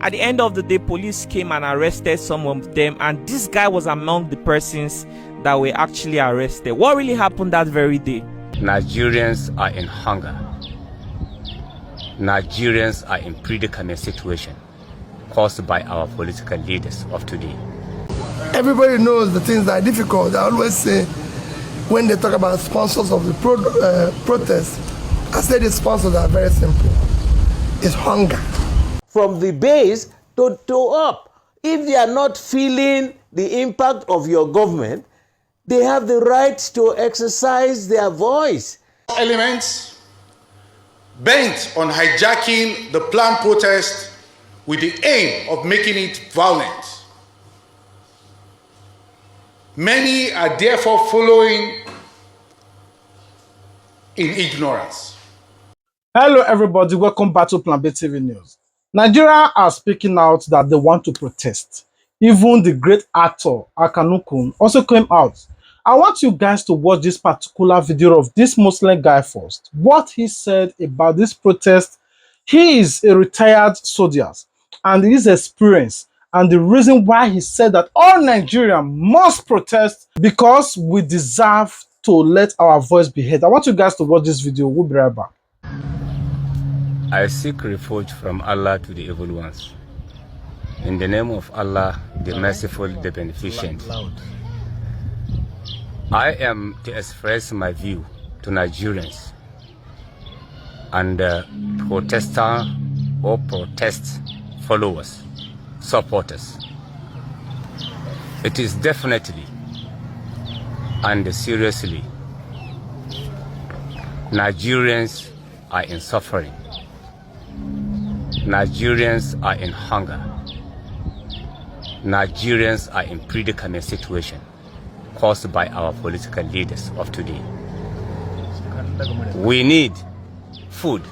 At the end of the day, police came and arrested some of them, and this guy was among the persons that were actually arrested. What really happened that very day? Nigerians are in hunger. Nigerians are in predicament situation caused by our political leaders of today. Everybody knows the things that are difficult. I always say, when they talk about sponsors of the protest, I say the sponsors are very simple. It's hunger. From the base to up. If they are not feeling the impact of your government, they have the right to exercise their voice. Elements bent on hijacking the planned protest with the aim of making it violent. Many are therefore following in ignorance. Hello everybody, welcome back to Plan B TV News. Nigeria are speaking out that they want to protest. Even the great actor Hank Anuku also came out. I want you guys to watch this particular video of this Muslim guy first. What he said about this protest. He is a retired soldier and his experience and the reason why he said that all Nigerians must protest because we deserve to let our voice be heard. I want you guys to watch this video. We'll be right back. I seek refuge from Allah to the evil ones. In the name of Allah, the merciful, the beneficent. I am to express my view to Nigerians and protester or protest followers, supporters. It is definitely and seriously, Nigerians are in suffering. Nigerians are in hunger. Nigerians are in predicament situation caused by our political leaders of today. We need food.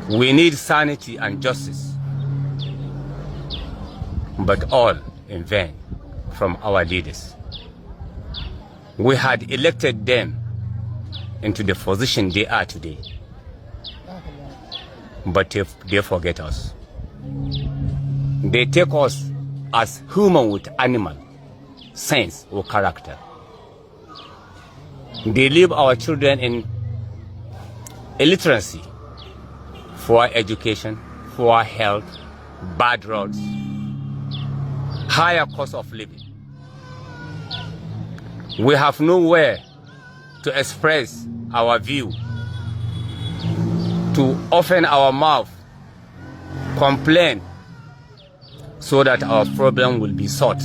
We need sanity and justice. But all in vain from our leaders. We had elected them into the position they are today. But they forget us. They take us as human with animal sense or character. They leave our children in illiteracy, poor education, poor health, bad roads, higher cost of living. We have nowhere to express our view, to open our mouth, complain, so that our problem will be solved,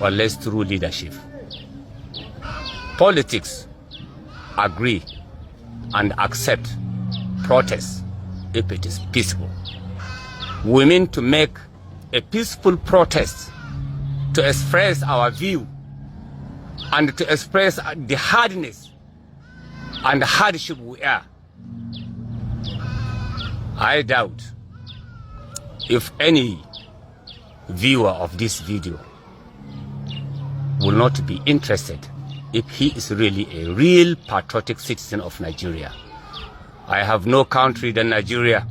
unless through leadership. Politics agree and accept protest if it is peaceful. We mean to make a peaceful protest to express our view and to express the hardness and hardship we are. I doubt if any viewer of this video will not be interested if he is really a real patriotic citizen of Nigeria. I have no country than Nigeria.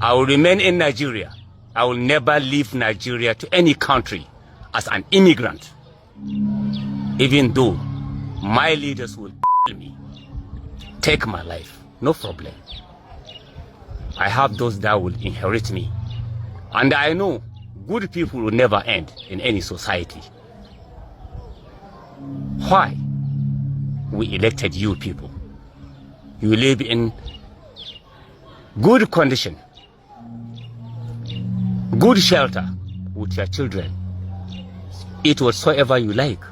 I will remain in Nigeria. I will never leave Nigeria to any country as an immigrant, even though my leaders will kill me, take my life, no problem. I have those that will inherit me. And I know good people will never end in any society. Why? We elected you people. You live in good condition, good shelter with your children. Eat whatsoever you like.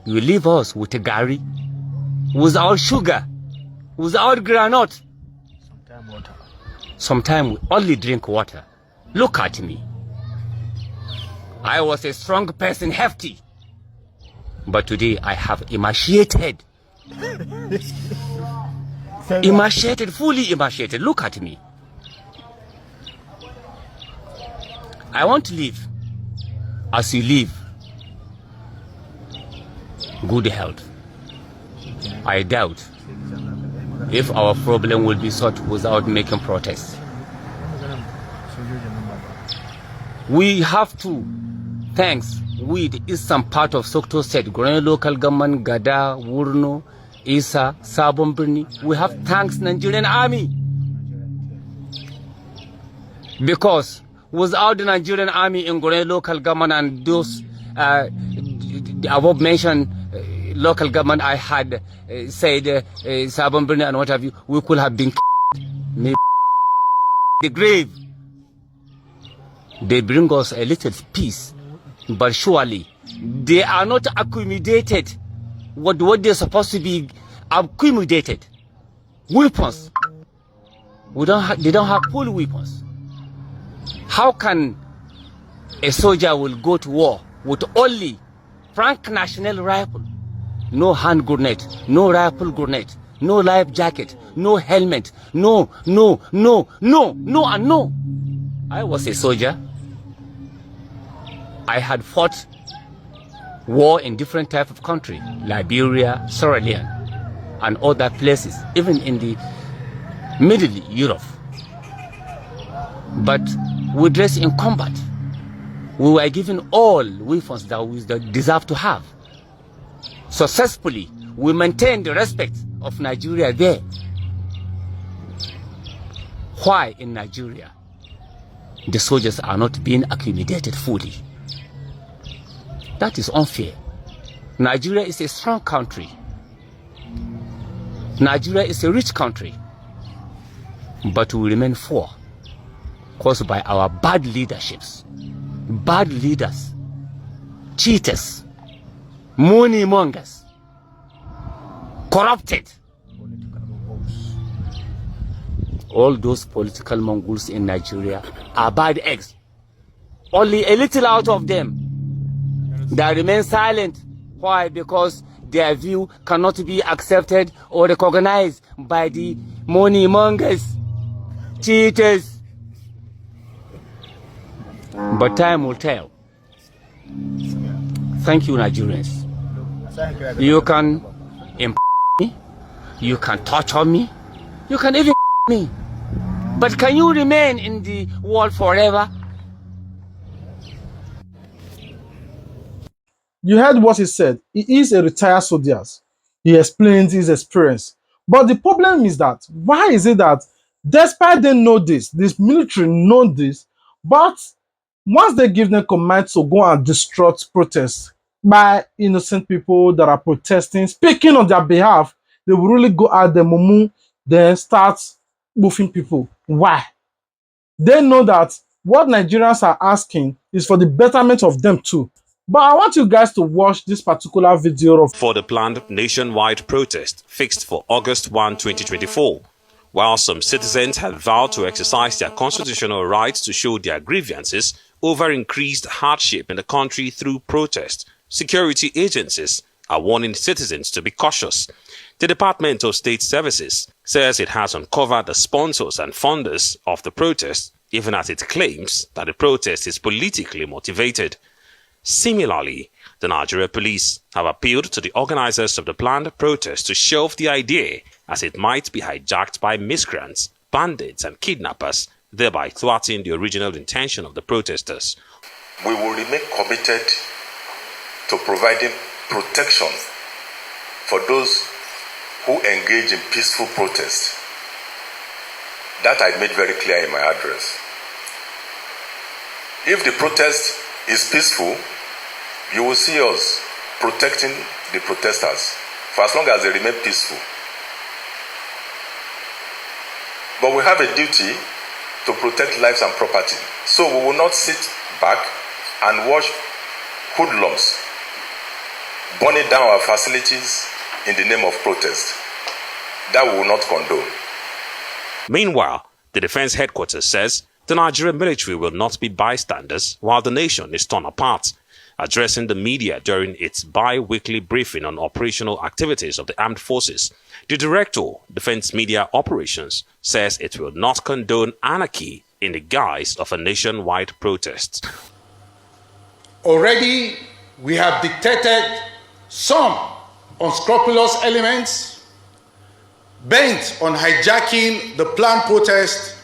You leave us with a gari, without sugar, without granite. Sometimes we only drink water. Look at me. I was a strong person, hefty. But today I have emaciated. Emaciated, fully emaciated. Look at me. I want to live as you live. Good health. I doubt if our problem will be solved without making protests. We have to thanks we the eastern part of Sokoto State, Gorani local government, Gada, Wurno, Isa, Sabon Birni. We have thanks Nigerian army. Because without the Nigerian army in Gorani local government and those the above mentioned local government I had said Sabon Birni and what have you, we could have been the grave. They bring us a little peace, but surely they are not accommodated what they're supposed to be accommodated. Weapons. They don't have full weapons. How can a soldier will go to war with only Frank National rifle, no hand grenade, no rifle grenade, no life jacket, no helmet, no. I was a soldier. I had fought war in different types of countries, Liberia, Sierra Leone, and other places, even in the Middle Europe. But we dressed in combat. We were given all weapons that we deserve to have. Successfully, we maintained the respect of Nigeria there. Why in Nigeria the soldiers are not being accommodated fully? That is unfair. Nigeria is a strong country. Nigeria is a rich country. But we remain poor, caused by our bad leaderships, bad leaders, cheaters, money mongers, corrupted. All those political mongols in Nigeria are bad eggs. Only a little out of them that remain silent. Why? Because their view cannot be accepted or recognized by the money mongers, cheaters. But time will tell. Thank you, Nigerians. You can imp me, you can torture me, you can even me. But can you remain in the world forever? You heard what he said. He is a retired soldier. He explains his experience. But the problem is that, why is it that despite they know this military know this, but once they give them command to go and disrupt protests by innocent people that are protesting, speaking on their behalf, they will really go out the mumu, then start moving people. Why? They know that what Nigerians are asking is for the betterment of them too. But I want you guys to watch this particular video of for the planned nationwide protest fixed for August 1, 2024. While some citizens had vowed to exercise their constitutional rights to show their grievances over increased hardship in the country through protest, security agencies are warning citizens to be cautious. The Department of State Services says it has uncovered the sponsors and funders of the protest, even as it claims that the protest is politically motivated. Similarly, the Nigerian police have appealed to the organizers of the planned protest to shelve the idea, as it might be hijacked by miscreants, bandits and kidnappers, thereby thwarting the original intention of the protesters. We will remain committed to providing protection for those who engage in peaceful protest. That I made very clear in my address. If the protest is peaceful, you will see us protecting the protesters for as long as they remain peaceful. But we have a duty to protect lives and property. So we will not sit back and watch hoodlums burning down our facilities in the name of protest. That we will not condone. Meanwhile, the Defense Headquarters says the Nigerian military will not be bystanders while the nation is torn apart. Addressing the media during its bi-weekly briefing on operational activities of the armed forces, the Director, Defense Media Operations, says it will not condone anarchy in the guise of a nationwide protest. Already, we have detected some unscrupulous elements bent on hijacking the planned protest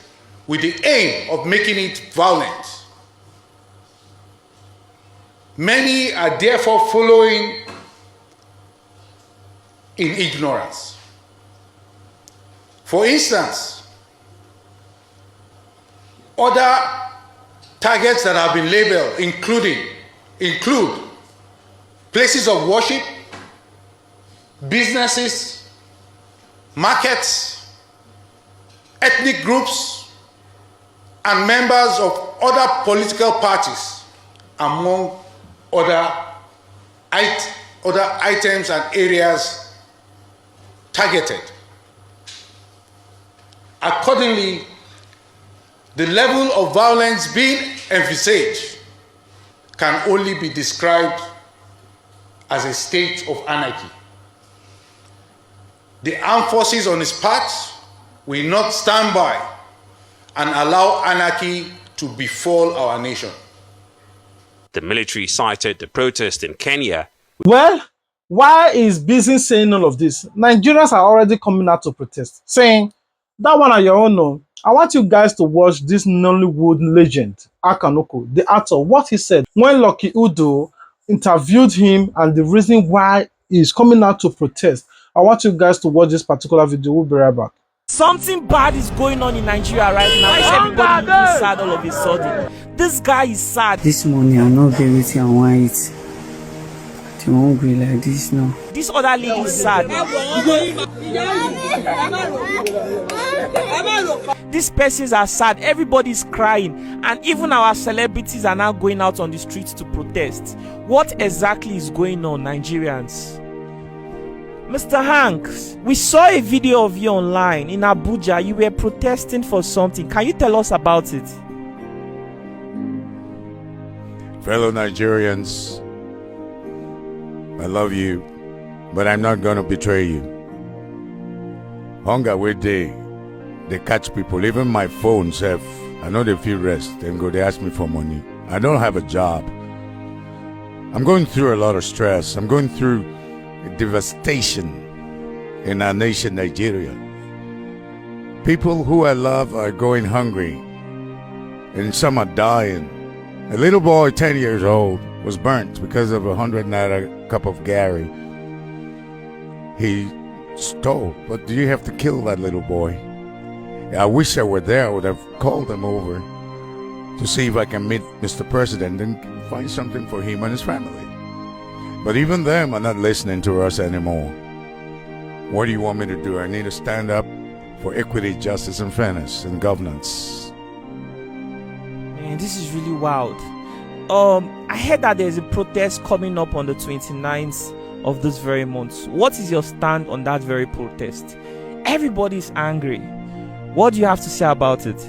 with the aim of making it violent. Many are therefore following in ignorance. For instance, other targets that have been labeled include places of worship, businesses, markets, ethnic groups, and members of other political parties, among other items and areas targeted. Accordingly, the level of violence being envisaged can only be described as a state of anarchy. The armed forces on its part will not stand by and allow anarchy to befall our nation. The military cited the protest in Kenya. Well, why is busy saying all of this? Nigerians are already coming out to protest, saying, that one on your own, no. I want you guys to watch this Nollywood legend, Hank Anuku, the actor, what he said when Lucky Udo interviewed him and the reason why he's coming out to protest. I want you guys to watch this particular video. We'll be right back. Something bad is going on in Nigeria right now. Why is everybody looking sad all of a sudden? This guy is sad. This morning I not get wetin I want eat. I dey hungry like this now. This other lady is sad. These persons are sad. Everybody's crying, and even our celebrities are now going out on the streets to protest. What exactly is going on, Nigerians? Mr. Hanks, we saw a video of you online in Abuja. You were protesting for something. Can you tell us about it? Fellow Nigerians, I love you, but I'm not going to betray you. Hunger where they catch people. Even my phone self, I know they feel rest. Then go, they ask me for money. I don't have a job. I'm going through a lot of stress. I'm going through devastation in our nation, Nigeria. People who I love are going hungry, and some are dying. A little boy, 10 years old, was burnt because of 100 naira cup of Gary he stole. But do you have to kill that little boy? I wish I were there. I would have called him over to see if I can meet Mr. President and find something for him and his family. But even them are not listening to us anymore. What do you want me to do? I need to stand up for equity, justice, and fairness in governance. Man, this is really wild. I heard that there's a protest coming up on the 29th of this very month. What is your stand on that very protest? Everybody's angry. What do you have to say about it?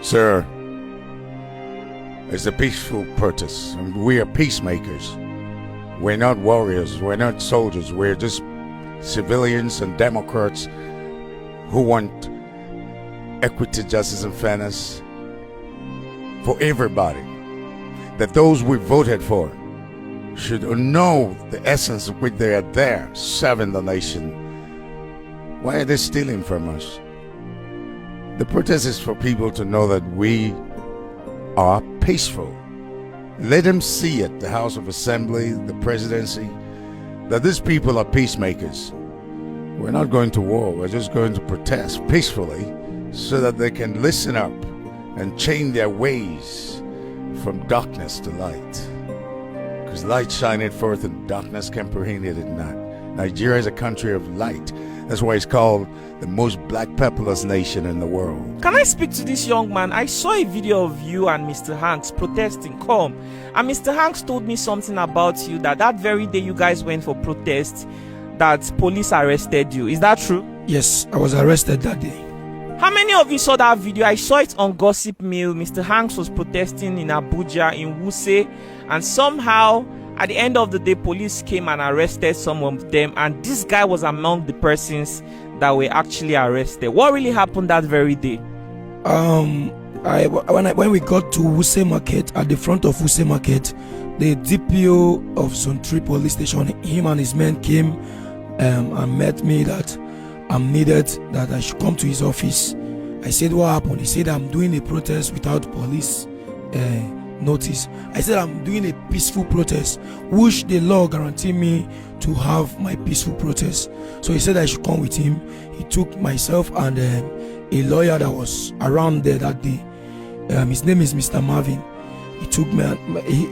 Sir, it's a peaceful protest. We are peacemakers. We're not warriors. We're not soldiers. We're just civilians and Democrats who want equity, justice, and fairness for everybody. That those we voted for should know the essence of which they are there, serving the nation. Why are they stealing from us? The protest is for people to know that we are peaceful. Let them see it, the House of Assembly, the presidency, that these people are peacemakers. We're not going to war. We're just going to protest peacefully so that they can listen up and change their ways from darkness to light. Because light shineth forth and darkness comprehended it not. Nigeria is a country of light. That's why it's called the most black populous nation in the world. Can I speak to this young man? I saw a video of you and Mr. Hanks protesting. Come. And Mr. Hanks told me something about you, that very day you guys went for protest, that police arrested you. Is that true? Yes, I was arrested that day. How many of you saw that video? I saw it on Gossip Mill. Mr. Hanks was protesting in Abuja, in Wuse, and somehow at the end of the day, police came and arrested some of them, and this guy was among the persons that were actually arrested. What really happened that very day? When we got to Wuse Market, at the front of Wuse Market, the DPO of Zone 3 police station, him and his men came and met me that I'm needed, that I should come to his office. I said, what happened? He said, I'm doing a protest without police notice. I said, I'm doing a peaceful protest, which the law guaranteed me to have my peaceful protest. So he said I should come with him. He took myself and a lawyer that was around there that day. His name is Mr. Marvin. He took me,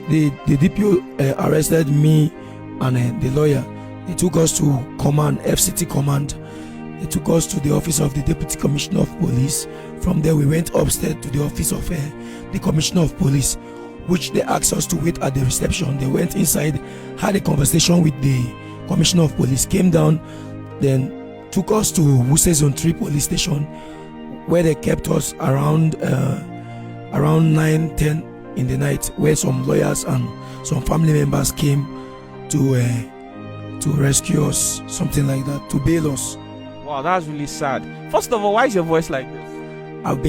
the DPO arrested me and the lawyer. They took us to command, FCT command. They took us to the office of the Deputy Commissioner of Police. From there, we went upstairs to the office of the Commissioner of Police, which they asked us to wait at the reception. They went inside, had a conversation with the Commissioner of Police, came down, then took us to Wuse Zone 3 police station, where they kept us around 9-10 in the night, where some lawyers and some family members came to rescue us, something like that, to bail us. Wow, that's really sad. First of all, why is your voice like this? I've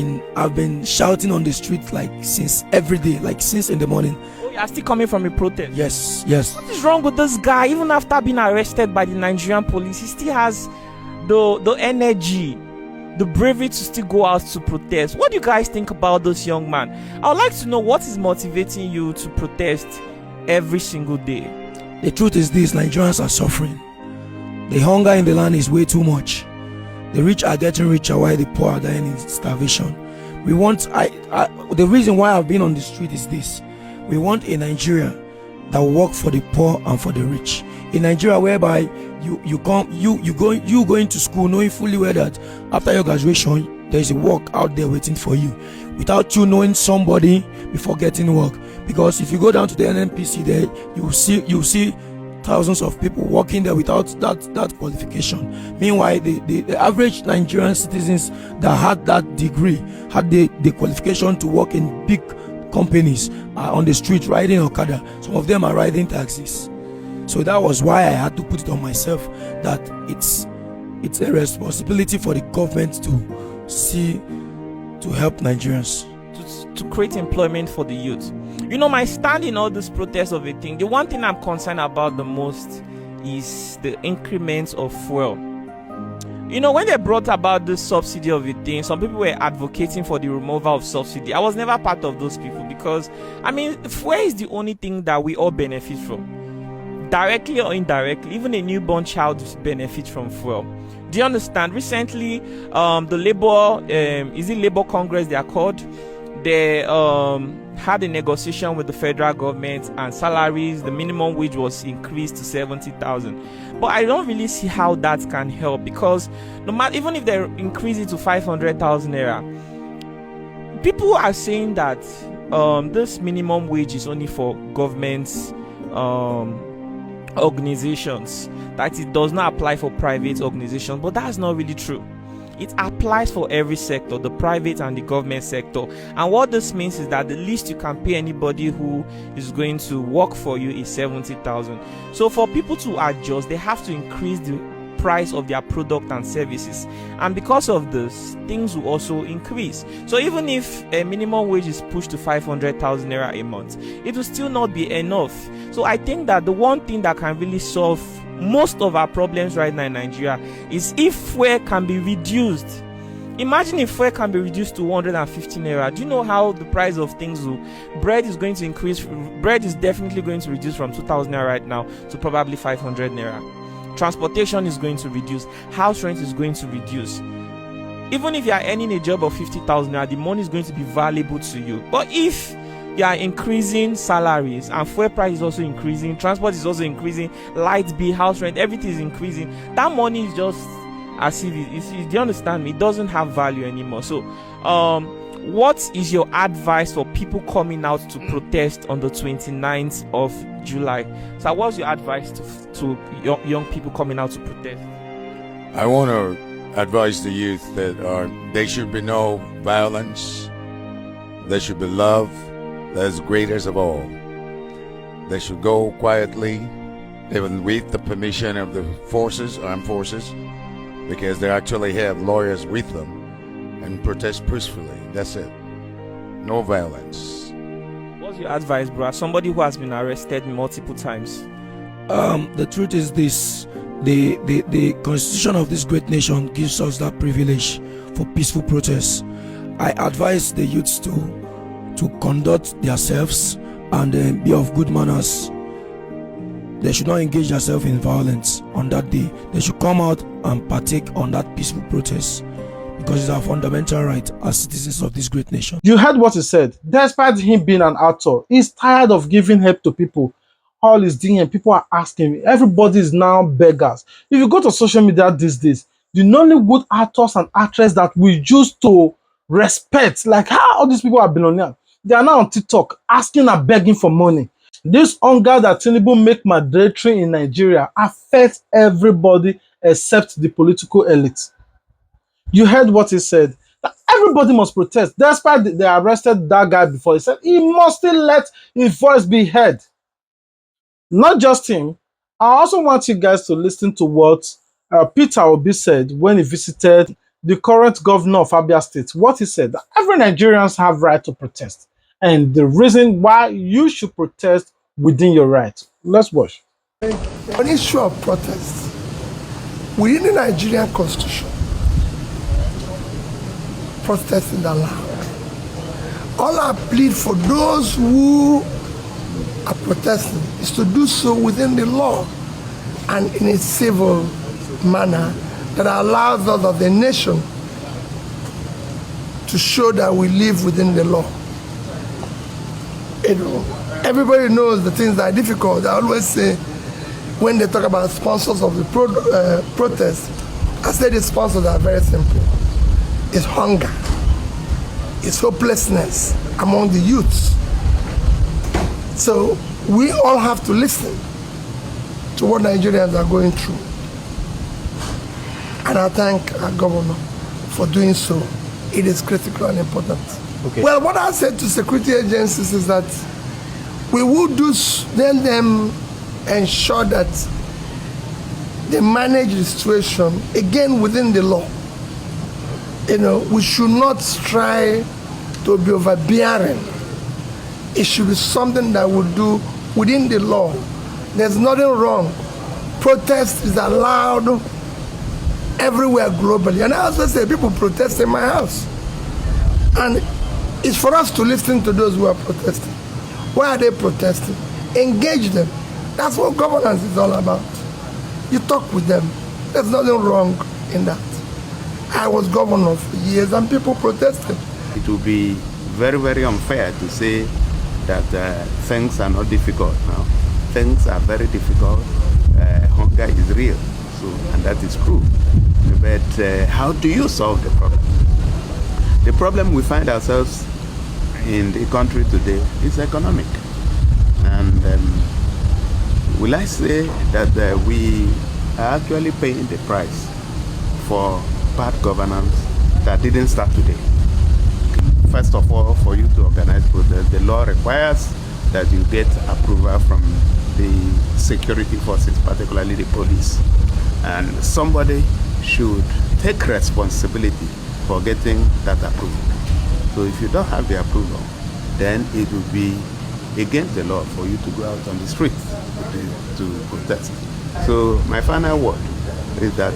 been shouting on the street like since every day, like since in the morning. Oh, you are still coming from a protest? Yes. What is wrong with this guy? Even after being arrested by the Nigerian police, he still has the energy, the bravery to still go out to protest. What do you guys think about this young man? I would like to know what is motivating you to protest every single day. The truth is this: Nigerians are suffering. The hunger in the land is way too much. The rich are getting richer while the poor are dying in starvation. We want, the reason why I've been on the street is this: we want a Nigeria that will work for the poor and for the rich. A Nigeria whereby you going to school knowing fully well that after your graduation there is a work out there waiting for you, without you knowing somebody before getting work. Because if you go down to the NNPC there, you see thousands of people working there without that qualification. Meanwhile, the average Nigerian citizens that had that degree, had the qualification to work in big companies, are on the street riding Okada. Some of them are riding taxis. So that was why I had to put it on myself that it's a responsibility for the government to help Nigerians. To create employment for the youth. You know, my stand in all this protest of a thing, the one thing I'm concerned about the most is the increments of fuel. You know, when they brought about this subsidy of a thing, some people were advocating for the removal of subsidy. I was never part of those people because, I mean, fuel is the only thing that we all benefit from. Directly or indirectly, even a newborn child benefits from fuel. Do you understand? Recently, the Labour Congress they are called, they had a negotiation with the federal government, and salaries, the minimum wage was increased to 70,000. But I don't really see how that can help, because no matter, even if they increase it to 500,000 naira, people are saying that this minimum wage is only for governments, organizations, that it does not apply for private organizations. But that's not really true. It applies for every sector, the private and the government sector. And what this means is that the least you can pay anybody who is going to work for you is 70,000. So for people to adjust, they have to increase the price of their product and services, and because of this, things will also increase. So even if a minimum wage is pushed to 500,000 naira a month, it will still not be enough. So I think that the one thing that can really solve most of our problems right now in Nigeria is if fuel can be reduced. Imagine if fuel can be reduced to 150 naira. Do you know how the price of things will? Bread is going to increase. Bread is definitely going to reduce from 2,000 naira right now to probably 500 naira. Transportation is going to reduce. House rent is going to reduce. Even if you are earning a job of 50,000 naira, the money is going to be valuable to you. But if you are increasing salaries and fuel price is also increasing, transport is also increasing, light bill, house rent, everything is increasing, that money is just as if do you understand me? It doesn't have value anymore. So what is your advice for people coming out to protest on the 29th of July? So what's your advice to young people coming out to protest? I want to advise the youth that there should be no violence. There should be love. That's greatest of all. They should go quietly, even with the permission of the armed forces, because they actually have lawyers with them, and protest peacefully. That's it. No violence. What's your advice, bro? Somebody who has been arrested multiple times. The truth is this: the constitution of this great nation gives us that privilege for peaceful protests. I advise the youths to conduct themselves and be of good manners. They should not engage themselves in violence on that day. They should come out and partake on that peaceful protest because it's our fundamental right as citizens of this great nation. You heard what he said. Despite him being an actor, he's tired of giving help to people. All he's doing, people are asking. Everybody is now beggars. If you go to social media these days, the Nollywood actors and actresses that we used to respect, like how all these people are billionaires, they are now on TikTok asking and begging for money. This hunger that Tinubu make mandatory in Nigeria affects everybody except the political elite. You heard what he said. That everybody must protest. Despite they arrested that guy before, he said he must still let his voice be heard. Not just him. I also want you guys to listen to what Peter Obi said when he visited the current governor of Abia State. What he said, that every Nigerians have right to protest. And the reason why you should protest within your right. Let's watch. On issue of protest, within the Nigerian constitution, protesting allowed. All I plead for those who are protesting is to do so within the law and in a civil manner that allows us as a nation to show that we live within the law. You know, everybody knows the things that are difficult. I always say when they talk about sponsors of the protest, I say the sponsors are very simple. It's hunger, it's hopelessness among the youths. So we all have to listen to what Nigerians are going through. And I thank our governor for doing so. It is critical and important. Okay. Well, what I said to security agencies is that we will them ensure that they manage the situation, again, within the law. You know, we should not try to be overbearing. It should be something that we do within the law. There's nothing wrong. Protest is allowed everywhere globally. And I also say people protest in my house. And it's for us to listen to those who are protesting. Why are they protesting? Engage them. That's what governance is all about. You talk with them. There's nothing wrong in that. I was governor for years and people protested. It would be very, very unfair to say that things are not difficult now. Things are very difficult. Hunger is real, and that is true. But how do you solve the problem? The problem we find ourselves in the country today is economic. And will I say that we are actually paying the price for bad governance that didn't start today? First of all, for you to organize protest, the law requires that you get approval from the security forces, particularly the police. And somebody should take responsibility for getting that approval. So if you don't have the approval, then it will be against the law for you to go out on the streets to protest. So my final word is that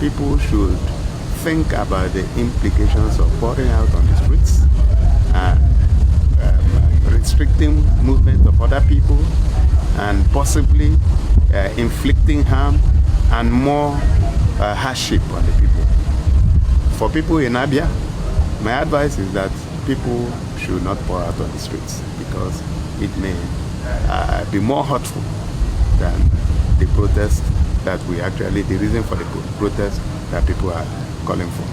people should think about the implications of pouring out on the streets and restricting movement of other people and possibly inflicting harm and more hardship on the people. For people in Abia, my advice is that people should not pour out on the streets because it may be more hurtful than the protest that the reason for the protest that people are calling for.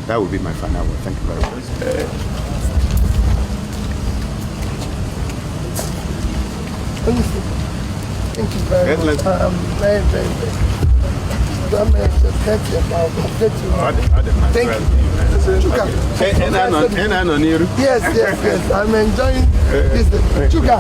That would be my final word. Thank you very much. Thank you very much. Very, very, very. Thank you. Yes. I'm enjoying this. Chuka.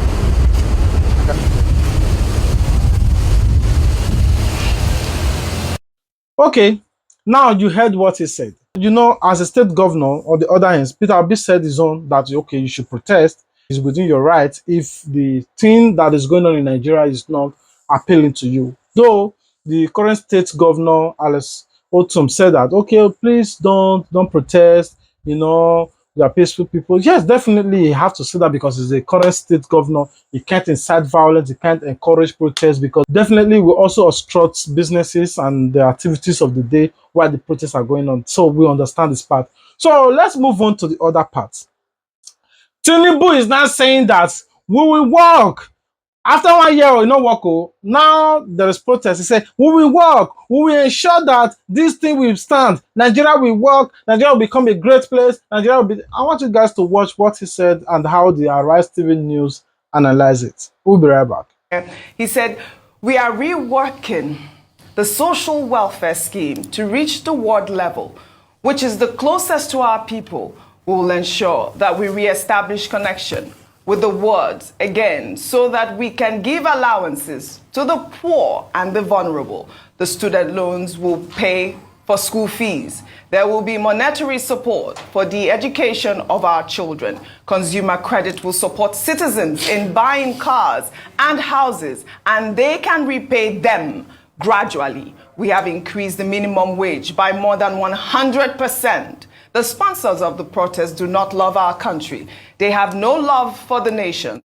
Okay, now you heard what he said. You know, as a state governor, on the other hand, Peter Obi said his own that, okay, you should protest. It's within your right if the thing that is going on in Nigeria is not appealing to you. Though the current state governor, Alex Otum said that, okay, please don't protest, you know, we are peaceful people. Yes, definitely you have to say that because he's a current state governor. He can't incite violence, he can't encourage protests because definitely we also obstruct businesses and the activities of the day while the protests are going on. So we understand this part. So let's move on to the other part. Tinubu is now saying that we will work. After 1 year, you know, work. Now there is protest. He said, we will work. We will ensure that this thing will stand. Nigeria will work. Nigeria will become a great place. Nigeria will be. I want you guys to watch what he said and how the Arise TV News analyze it. We'll be right back. He said, we are reworking the social welfare scheme to reach the ward level, which is the closest to our people. We will ensure that we re-establish connection with the wards again so that we can give allowances to the poor and the vulnerable. The student loans will pay for school fees. There will be monetary support for the education of our children. Consumer credit will support citizens in buying cars and houses, and they can repay them gradually. We have increased the minimum wage by more than 100%. The sponsors of the protest do not love our country. They have no love for the nation.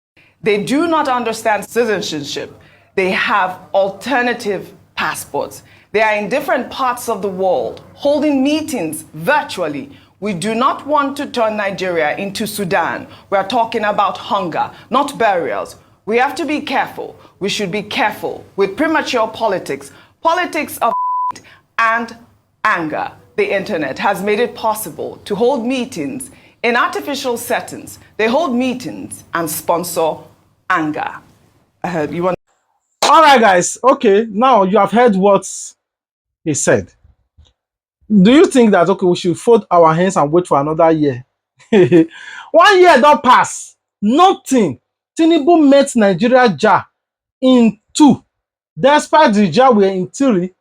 They do not understand citizenship. They have alternative passports. They are in different parts of the world, holding meetings virtually. We do not want to turn Nigeria into Sudan. We are talking about hunger, not burials. We have to be careful. We should be careful with premature politics, politics of and anger. The internet has made it possible to hold meetings in artificial settings. They hold meetings and sponsor anger. All right, guys. Okay, now you have heard what he said. Do you think that, okay, we should fold our hands and wait for another year? 1 year don't pass. Nothing. Tinubu met Nigeria jar in 2. Despite the jar were in 3,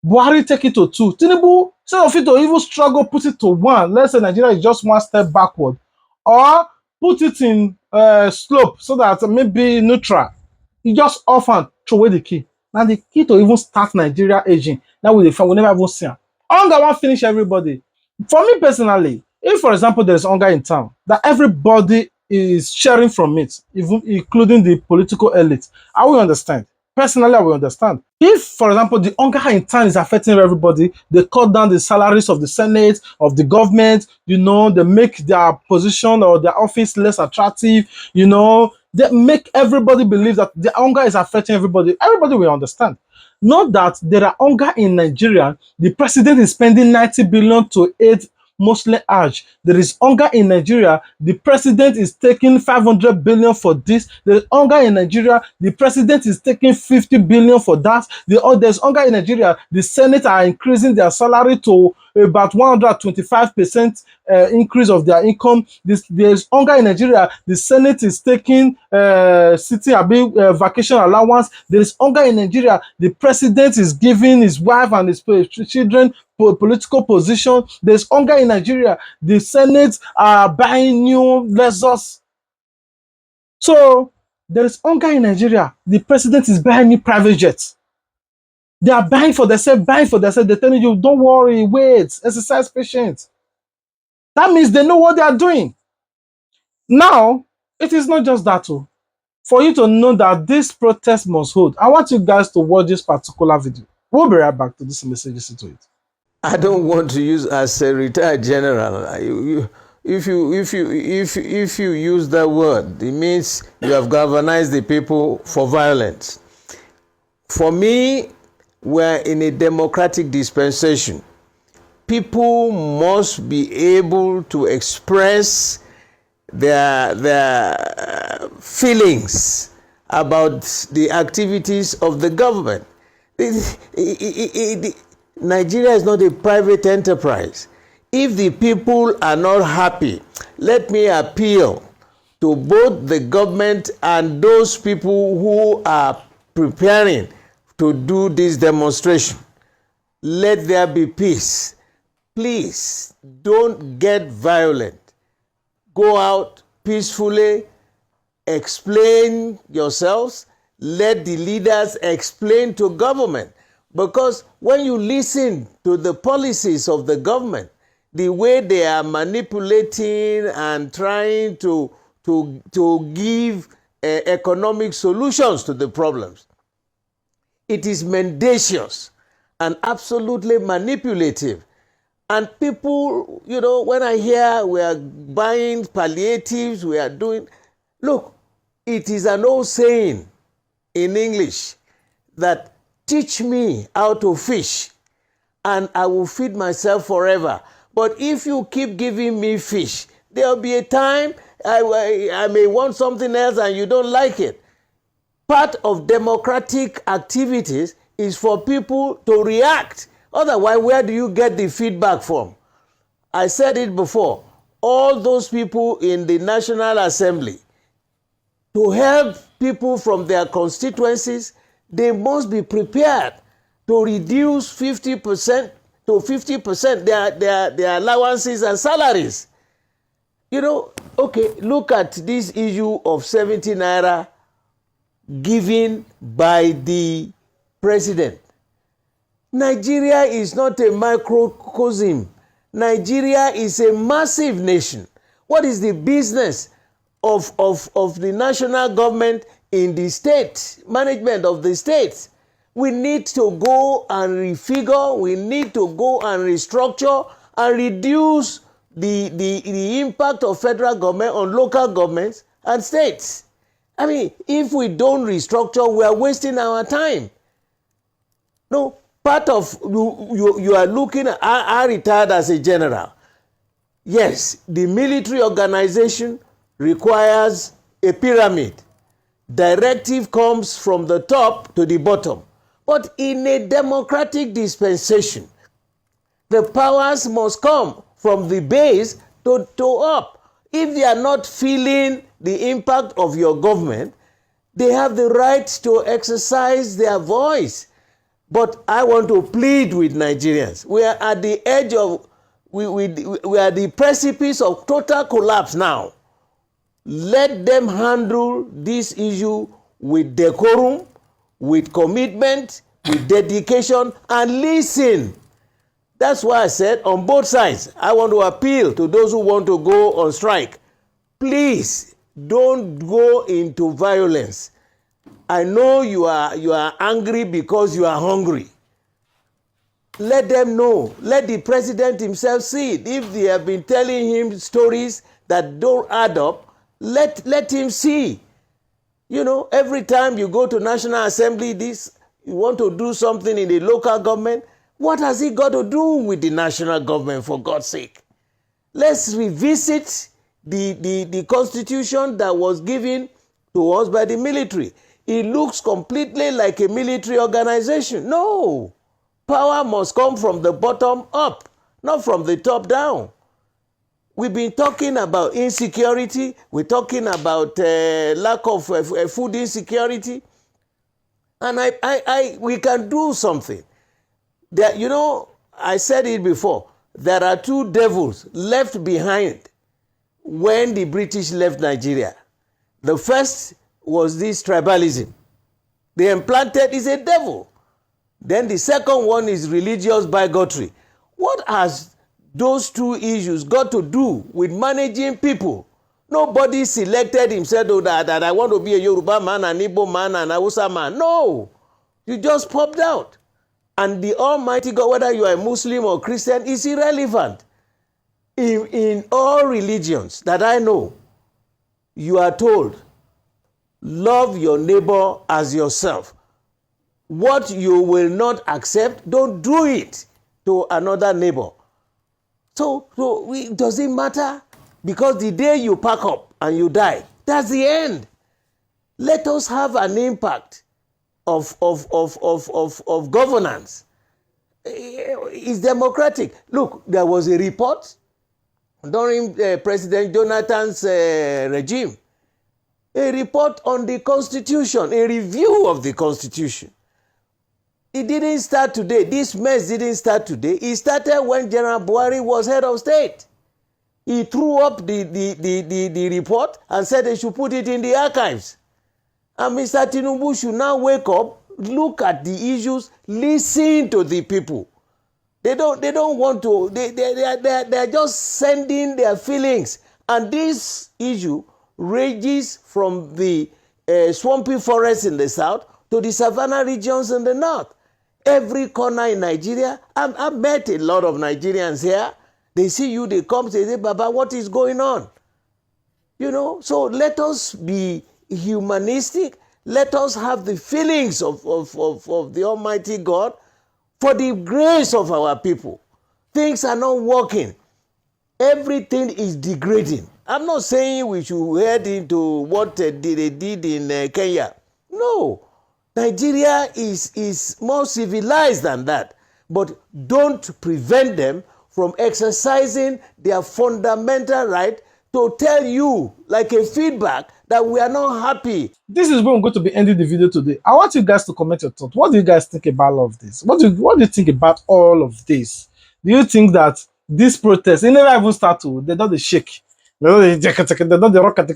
Buhari take it to 2. Tinubu, instead of it to even struggle, put it to 1. Let's say Nigeria is just 1 step backward. Or put it in slope so that maybe neutral. He just off and throw away the key. Now the key to even start Nigeria aging. Now we never even see him. Hunger won't finish everybody. For me personally, if for example there's hunger in town, that everybody is sharing from it, even including the political elite, I will understand. Personally, I will understand. If, for example, the hunger in town is affecting everybody, they cut down the salaries of the Senate, of the government, you know, they make their position or their office less attractive, you know, they make everybody believe that the hunger is affecting everybody. Everybody will understand. Not that there are hunger in Nigeria. The president is spending 90 billion to aid Muslim Hajj. There is hunger in Nigeria. The president is taking 500 billion for this. There is hunger in Nigeria. The president is taking 50 billion for that. There's hunger in Nigeria. The Senate are increasing their salary to about 125% increase of their income. There's hunger in Nigeria. The Senate is taking vacation allowance. There is hunger in Nigeria. The president is giving his wife and his children political position. There's hunger in Nigeria. The Senate are buying new Lexus. So there is hunger in Nigeria. The president is buying new private jets. They are buying for themselves, They're telling you, don't worry, wait, exercise patience. That means they know what they are doing. Now, it is not just that. For you to know that this protest must hold, I want you guys to watch this particular video. We'll be right back to this message. Listen to it. I don't want to use as a retired general. If you use that word, it means you have galvanized the people for violence. For me, we're in a democratic dispensation. People must be able to express their feelings about the activities of the government. Nigeria is not a private enterprise. If the people are not happy, let me appeal to both the government and those people who are preparing to do this demonstration. Let there be peace. Please don't get violent. Go out peacefully, explain yourselves, let the leaders explain to government. Because when you listen to the policies of the government, the way they are manipulating and trying to give economic solutions to the problems, it is mendacious and absolutely manipulative. And people, you know, when I hear we are buying palliatives, we are doing... Look, it is an old saying in English that teach me how to fish and I will feed myself forever. But if you keep giving me fish, there will be a time I may want something else and you don't like it. Part of democratic activities is for people to react. Otherwise, where do you get the feedback from? I said it before. All those people in the National Assembly, to help people from their constituencies, they must be prepared to reduce 50% to 50% their allowances and salaries. You know, okay, look at this issue of 70 naira given by the president. Nigeria is not a microcosm. Nigeria is a massive nation. What is the business of the national government in the state, management of the state? We need to go and refigure, we need to go and restructure and reduce the impact of federal government on local governments and states. I mean, if we don't restructure, we are wasting our time. No, part of, you are looking at, I retired as a general. Yes, the military organization requires a pyramid. Directive comes from the top to the bottom. But in a democratic dispensation, the powers must come from the base to up. If they are not feeling the impact of your government, they have the right to exercise their voice. But I want to plead with Nigerians. We are at the edge of, we are at the precipice of total collapse now. Let them handle this issue with decorum, with commitment, with dedication, and listen. That's why I said on both sides, I want to appeal to those who want to go on strike. Please don't go into violence. I know you are angry because you are hungry. Let them know. Let the president himself see it. If they have been telling him stories that don't add up, let him see. You know, every time you go to National Assembly, you want to do something in the local government, what has it got to do with the national government, for God's sake? Let's revisit the constitution that was given to us by the military. It looks completely like a military organization. No. Power must come from the bottom up, not from the top down. We've been talking about insecurity. We're talking about lack of food insecurity. And we can do something. That, you know, I said it before. There are two devils left behind when the British left Nigeria. The first was this tribalism. They implanted is a devil. Then the second one is religious bigotry. What has those two issues got to do with managing people? Nobody selected himself that I want to be a Yoruba man, an Igbo man, an Hausa man. No. You just popped out. And the Almighty God, whether you are a Muslim or Christian, is irrelevant. In all religions that I know, you are told, love your neighbor as yourself. What you will not accept, don't do it to another neighbor. So does it matter? Because the day you pack up and you die, that's the end. Let us have an impact of governance. It's democratic. Look, there was a report during President Jonathan's regime, a report on the Constitution, a review of the Constitution. It didn't start today. This mess didn't start today. It started when General Buhari was head of state. He threw up the report and said they should put it in the archives. And Mr. Tinubu should now wake up, look at the issues, listen to the people. They don't want to, they're just sending their feelings. And this issue ranges from the swampy forests in the south to the savanna regions in the north. Every corner in Nigeria, I've met a lot of Nigerians here. They see you, they come, they say, Baba, what is going on? You know, so let us be humanistic. Let us have the feelings of the Almighty God for the grace of our people. Things are not working. Everything is degrading. I'm not saying we should head into what they did in Kenya. No. Nigeria is more civilized than that. But don't prevent them from exercising their fundamental right to tell you, like a feedback, that we are not happy. This is where I'm going to be ending the video today. I want you guys to comment your thoughts. What do you guys think about all of this? What do you think about all of this? Do you think that this protest, they never even start to, they don't shake. They don't rock.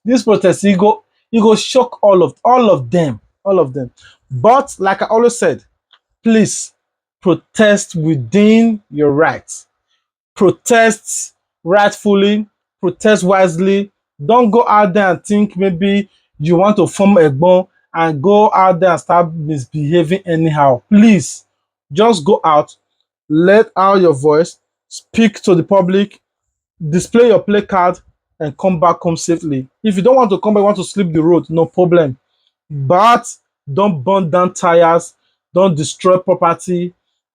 This protest, you go shock all of them. But like I always said, please protest within your rights. Protest rightfully, protest wisely. Don't go out there and think maybe you want to form a bomb and go out there and start misbehaving anyhow. Please, just go out, let out your voice, speak to the public, display your placard, and come back home safely. If you don't want to come back, want to sleep the road, no problem. But don't burn down tires, don't destroy property.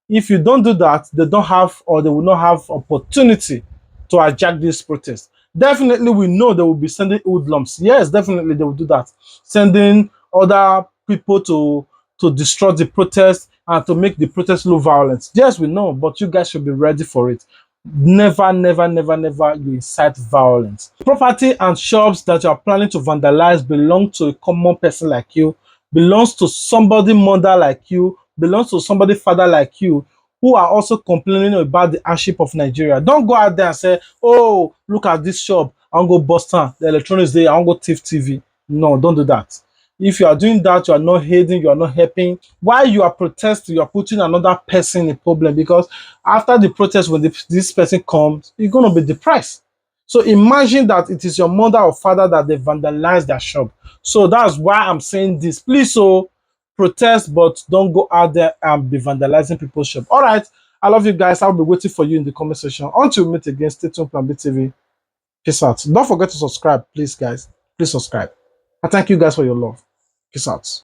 If you don't do that, they don't have, or they will not have opportunity to hijack this protest. Definitely, we know they will be sending hoodlums. Yes, definitely they will do that. Sending other people to destroy the protest and to make the protest look violent. Yes, we know, but you guys should be ready for it. Never you incite violence. Property and shops that you are planning to vandalize belong to a common person like you, belongs to somebody mother like you, belongs to somebody father like you, who are also complaining about the hardship of Nigeria. Don't go out there and say, oh, look at this shop, I want to go bust down the electronics there, I want to go thief TV. No, don't do that. If you are doing that, you are not aiding, you are not helping. While you are protesting, you are putting another person in a problem, because after the protest, when this person comes, you're going to be depressed. So imagine that it is your mother or father that they vandalized their shop. So that's why I'm saying this. Please, so protest, but don't go out there and be vandalizing people's shop. All right. I love you guys. I'll be waiting for you in the comment section. Until we meet again, stay tuned, Plan B TV. Peace out. Don't forget to subscribe, please, guys. Please subscribe. I thank you guys for your love. Peace out.